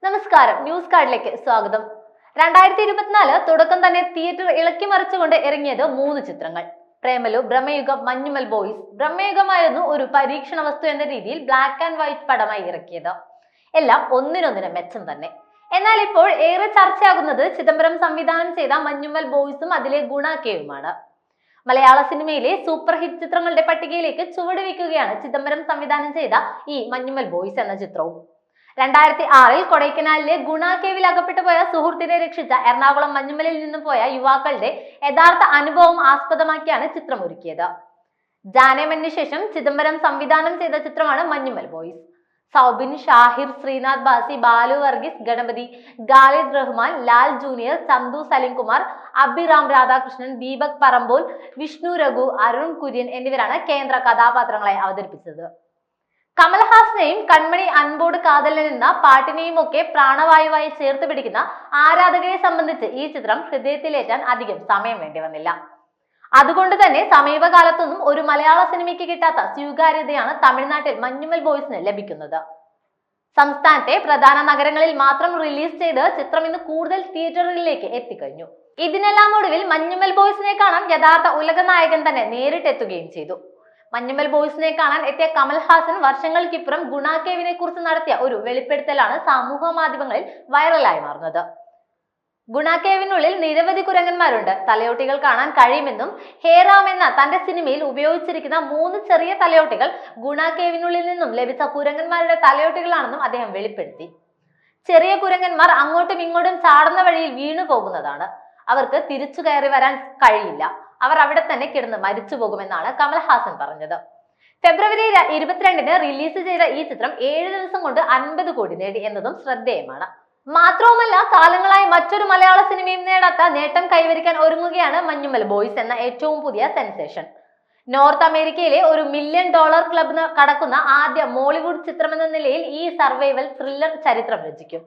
നമസ്കാരം, ന്യൂസ് കാർഡിലേക്ക് സ്വാഗതം. 2024 തുടക്കം തന്നെ തിയേറ്റർ ഇളക്കി മറിച്ചുകൊണ്ട് ഇറങ്ങിയത് 3 ചിത്രങ്ങൾ. പ്രേമലു, ബ്രഹ്മയുഗം, മഞ്ഞുമൽ ബോയ്സ്. ബ്രഹ്മയുഗമായിരുന്നു ഒരു പരീക്ഷണ വസ്തു എന്ന രീതിയിൽ ബ്ലാക്ക് ആൻഡ് വൈറ്റ് പടമായി ഇറക്കിയത്. എല്ലാം ഒന്നിനൊന്നിന് മെച്ചം തന്നെ. എന്നാൽ ഇപ്പോൾ ഏറെ ചർച്ചയാകുന്നത് ചിദംബരം സംവിധാനം ചെയ്ത മഞ്ഞുമൽ ബോയ്സും അതിലെ ഗുണാക്കേവുമാണ്. മലയാള സിനിമയിലെ സൂപ്പർ ഹിറ്റ് ചിത്രങ്ങളുടെ പട്ടികയിലേക്ക് ചുവടുവെക്കുകയാണ് ചിദംബരം സംവിധാനം ചെയ്ത ഈ മഞ്ഞുമൽ ബോയ്സ് എന്ന ചിത്രവും. 2006 കൊടൈക്കനാലിലെ ഗുണാക്കേവിൽ അകപ്പെട്ടു പോയ സുഹൃത്തിനെ രക്ഷിച്ച എറണാകുളം മഞ്ഞുമലിൽ നിന്നും പോയ യുവാക്കളുടെ യഥാർത്ഥ അനുഭവം ആസ്പദമാക്കിയാണ് ചിത്രം ഒരുക്കിയത്. ജാനേമന് ശേഷം ചിദംബരം സംവിധാനം ചെയ്ത ചിത്രമാണ് മഞ്ഞുമൽ ബോയ്സ്. സൗബിൻ, ഷാഹിർ, ശ്രീനാഥ് ബാസി, ബാലു വർഗീസ്, ഗണപതി, ഖാലിദ് റഹ്മാൻ, ലാൽ ജൂനിയർ, ചന്തു സലിംകുമാർ, അഭിറാം രാധാകൃഷ്ണൻ, ദീപക് പറമ്പോൾ, വിഷ്ണു രഘു, അരുൺ കുര്യൻ എന്നിവരാണ് കേന്ദ്ര കഥാപാത്രങ്ങളെ അവതരിപ്പിച്ചത്. കമൽഹാസനെയും കൺമണി അൻപോട് കാതലൻ എന്ന പാട്ടിനെയും ഒക്കെ പ്രാണവായുവായി ചേർത്ത് പിടിക്കുന്ന ആരാധകരെ സംബന്ധിച്ച് ഈ ചിത്രം ഹൃദയത്തിലേറ്റാൻ അധികം സമയം വേണ്ടി വന്നില്ല. അതുകൊണ്ട് തന്നെ സമീപകാലത്തൊന്നും ഒരു മലയാള സിനിമയ്ക്ക് കിട്ടാത്ത സ്വീകാര്യതയാണ് തമിഴ്നാട്ടിൽ മഞ്ഞുമൽ ബോയ്സിന് ലഭിക്കുന്നത്. സംസ്ഥാനത്തെ പ്രധാന നഗരങ്ങളിൽ മാത്രം റിലീസ് ചെയ്ത് ചിത്രം ഇന്ന് കൂടുതൽ തിയേറ്ററുകളിലേക്ക് എത്തിക്കഴിഞ്ഞു. ഇതിനെല്ലാം ഒടുവിൽ മഞ്ഞുമൽ ബോയ്സിനെ കാണാൻ യഥാർത്ഥ ഉലക നായകൻ തന്നെ നേരിട്ടെത്തുകയും ചെയ്തു. മഞ്ഞുമൽ ബോയ്സിനെ കാണാൻ എത്തിയ കമൽഹാസൻ വർഷങ്ങൾക്കിപ്പുറം ഗുണാക്കേവിനെ കുറിച്ച് നടത്തിയ ഒരു വെളിപ്പെടുത്തലാണ് സമൂഹ മാധ്യമങ്ങളിൽ വൈറലായി മാറുന്നത്. ഗുണാക്കേവിനുള്ളിൽ നിരവധി കുരങ്ങന്മാരുണ്ട്. തലയോട്ടികൾ കാണാൻ കഴിയുമെന്നും ഹേറാം എന്ന തന്റെ സിനിമയിൽ ഉപയോഗിച്ചിരിക്കുന്ന 3 ചെറിയ തലയോട്ടികൾ ഗുണാക്കേവിനുള്ളിൽ നിന്നും ലഭിച്ച കുരങ്ങന്മാരുടെ തലയോട്ടികളാണെന്നും അദ്ദേഹം വെളിപ്പെടുത്തി. ചെറിയ കുരങ്ങന്മാർ അങ്ങോട്ടും ഇങ്ങോട്ടും ചാടുന്ന വഴിയിൽ വീണു പോകുന്നതാണ്. അവർക്ക് തിരിച്ചു കയറി വരാൻ കഴിയില്ല. അവർ അവിടെ തന്നെ കിടന്ന് മരിച്ചു പോകുമെന്നാണ് കമൽഹാസൻ പറഞ്ഞത്. ഫെബ്രുവരി 22 റിലീസ് ചെയ്ത ഈ ചിത്രം 7 ദിവസം കൊണ്ട് 50 കോടി നേടി എന്നതും ശ്രദ്ധേയമാണ്. മാത്രവുമല്ല, കാലങ്ങളായി മറ്റൊരു മലയാള സിനിമയും നേടാത്ത നേട്ടം കൈവരിക്കാൻ ഒരുങ്ങുകയാണ് മഞ്ഞുമൽ ബോയ്സ് എന്ന ഏറ്റവും പുതിയ സെൻസേഷൻ. നോർത്ത് അമേരിക്കയിലെ ഒരു $1 മില്യൺ ക്ലബ് കടക്കുന്ന ആദ്യ മോളിവുഡ് ചിത്രമെന്ന നിലയിൽ ഈ സർവൈവൽ ത്രില്ലർ ചരിത്രം രചിക്കും.